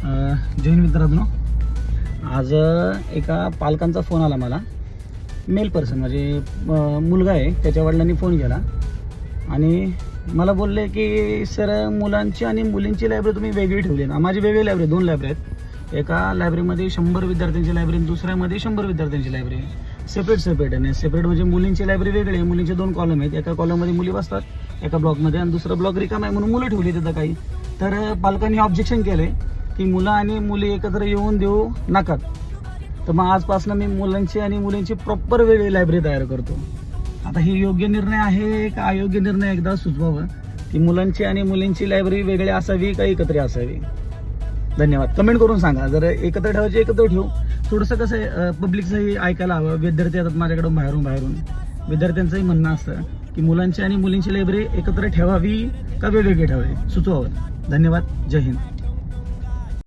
जय हिंद मित्रांनो. आज एका पालकांचा फोन आला मला. मेल पर्सन म्हणजे मुलगा आहे, त्याच्या वडिलांनी फोन केला आणि मला बोलले की सर मुलांची आणि मुलींची लायब्ररी तुम्ही वेगळी ठेवली आहे. माझी वेगळी लायब्ररी, 2 लायब्ररी आहेत. एका लायब्ररीमध्ये 100 विद्यार्थ्यांची लायब्ररी, दुसऱ्यामध्ये 100 विद्यार्थ्यांची लायब्ररी. सेपरेट आहे. सेपरेट म्हणजे मुलींची लायब्ररी वेगळी आहे. मुलींचे 2 कॉलम आहेत. एका कॉलममध्ये मुली बसतात एका ब्लॉकमध्ये, आणि दुसरा ब्लॉक रिकामा आहे म्हणून मुलं ठेवली तिथं काही. तर पालकांनी ऑब्जेक्शन केले की मुलं आणि मुली एकत्र येऊन देऊ नका. तर मग आजपासून मी मुलांची आणि मुलींची प्रॉपर वेगळी लायब्ररी तयार करतो. आता ही योग्य निर्णय आहे का अयोग्य निर्णय एकदा सुचवावं की मुलांची आणि मुलींची लायब्ररी वेगळी असावी का एकत्र असावी. धन्यवाद. कमेंट करून सांगा. जर एकत्र ठेवायचे एकत्र ठेवू. थोडंसं कसं आहे, पब्लिकचंही ऐकायला हवं. विद्यार्थी येतात माझ्याकडून बाहेरून. विद्यार्थ्यांचंही म्हणणं असतं की मुलांची आणि मुलींची लायब्ररी एकत्र ठेवावी का वेगवेगळी ठेवावी, सुचवावं. धन्यवाद. जय हिंद.